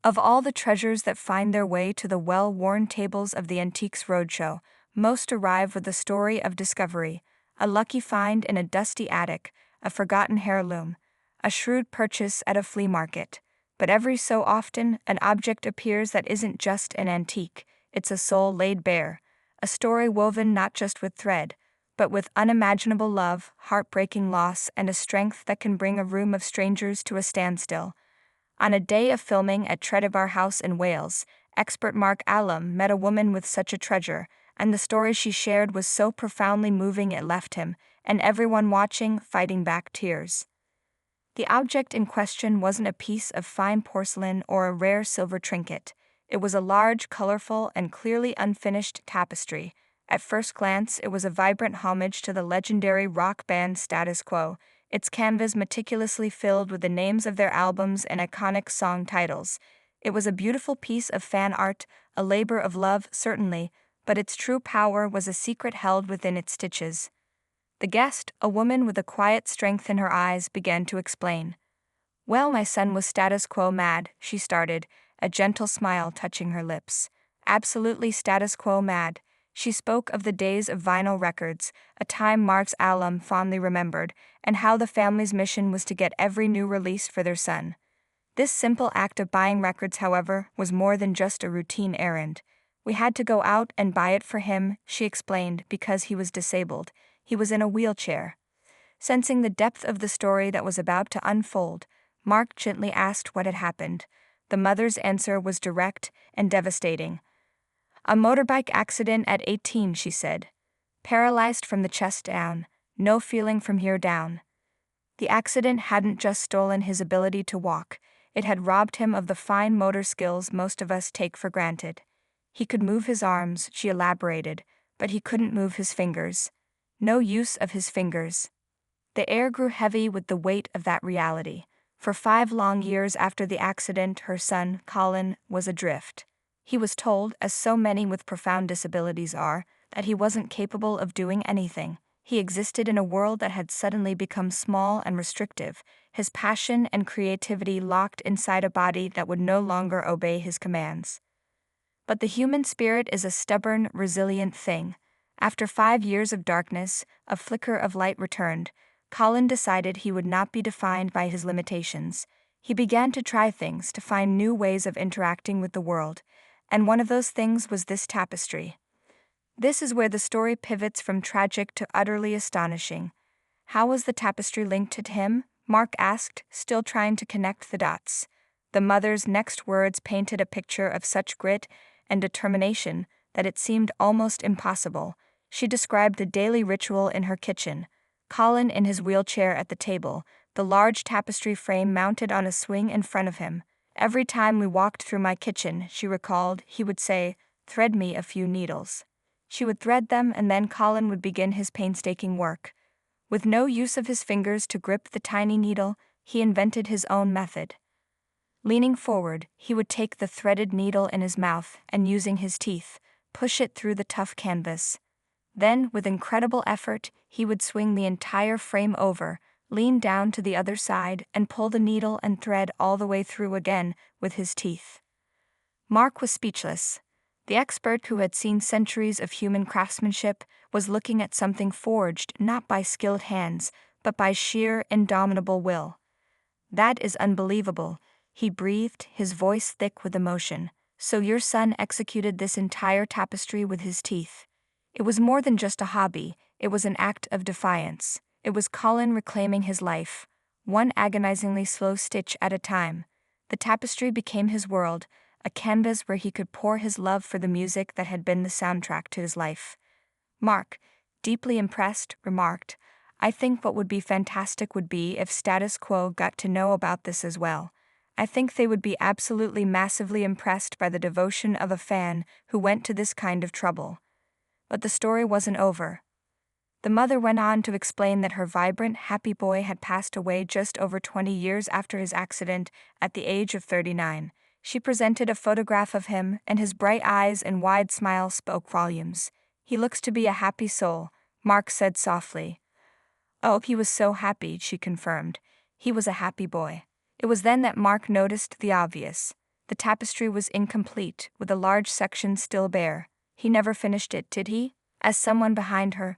Of all the treasures that find their way to the well-worn tables of the Antiques Roadshow, most arrive with the story of discovery: a lucky find in a dusty attic, a forgotten heirloom, a shrewd purchase at a flea market. But every so often, an object appears that isn't just an antique, it's a soul laid bare, a story woven not just with thread, but with unimaginable love, heartbreaking loss, and a strength that can bring a room of strangers to a standstill. On a day of filming at Tredevar House in Wales, expert Mark Allam met a woman with such a treasure, and the story she shared was so profoundly moving it left him, and everyone watching, fighting back tears. The object in question wasn't a piece of fine porcelain or a rare silver trinket. It was a large, colorful, and clearly unfinished tapestry. At first glance, it was a vibrant homage to the legendary rock band Status Quo, its canvas meticulously filled with the names of their albums and iconic song titles. It was a beautiful piece of fan art, a labor of love, certainly, but its true power was a secret held within its stitches. The guest, a woman with a quiet strength in her eyes, began to explain. "Well, my son was status quo mad," she started, a gentle smile touching her lips. "Absolutely status quo mad." She spoke of the days of vinyl records, a time Mark's Allam fondly remembered, and how the family's mission was to get every new release for their son. This simple act of buying records, however, was more than just a routine errand. "We had to go out and buy it for him," she explained, "because he was disabled. He was in a wheelchair." Sensing the depth of the story that was about to unfold, Mark gently asked what had happened. The mother's answer was direct and devastating. "A motorbike accident at 18, she said. Paralyzed from the chest down, no feeling from here down." The accident hadn't just stolen his ability to walk, it had robbed him of the fine motor skills most of us take for granted. He could move his arms, she elaborated, but he couldn't move his fingers. No use of his fingers. The air grew heavy with the weight of that reality. For 5 long years after the accident, her son, Colin, was adrift. He was told, as so many with profound disabilities are, that he wasn't capable of doing anything. He existed in a world that had suddenly become small and restrictive, his passion and creativity locked inside a body that would no longer obey his commands. But the human spirit is a stubborn, resilient thing. After 5 years of darkness, a flicker of light returned. Colin decided he would not be defined by his limitations. He began to try things, to find new ways of interacting with the world, and one of those things was this tapestry. This is where the story pivots from tragic to utterly astonishing. How was the tapestry linked to him? Mark asked, still trying to connect the dots. The mother's next words painted a picture of such grit and determination that it seemed almost impossible. She described the daily ritual in her kitchen: Colin in his wheelchair at the table, the large tapestry frame mounted on a swing in front of him. "Every time we walked through my kitchen," she recalled, "he would say, 'Thread me a few needles.' She would thread them, and then Colin would begin his painstaking work. With no use of his fingers to grip the tiny needle, he invented his own method. Leaning forward, he would take the threaded needle in his mouth and, using his teeth, push it through the tough canvas. Then, with incredible effort, he would swing the entire frame over, lean down to the other side, and pull the needle and thread all the way through again with his teeth." Mark was speechless. The expert, who had seen centuries of human craftsmanship, was looking at something forged not by skilled hands, but by sheer, indomitable will. "That is unbelievable," he breathed, his voice thick with emotion. "So your son executed this entire tapestry with his teeth." It was more than just a hobby, it was an act of defiance. It was Colin reclaiming his life, one agonizingly slow stitch at a time. The tapestry became his world, a canvas where he could pour his love for the music that had been the soundtrack to his life. Mark, deeply impressed, remarked, "I think what would be fantastic would be if Status Quo got to know about this as well. I think they would be absolutely massively impressed by the devotion of a fan who went to this kind of trouble." But the story wasn't over. The mother went on to explain that her vibrant, happy boy had passed away just over 20 years after his accident, at the age of 39. She presented a photograph of him, and his bright eyes and wide smile spoke volumes. "He looks to be a happy soul," Mark said softly. "Oh, he was so happy," she confirmed. "He was a happy boy." It was then that Mark noticed the obvious. The tapestry was incomplete, with a large section still bare. He never finished it, did he? As someone behind her,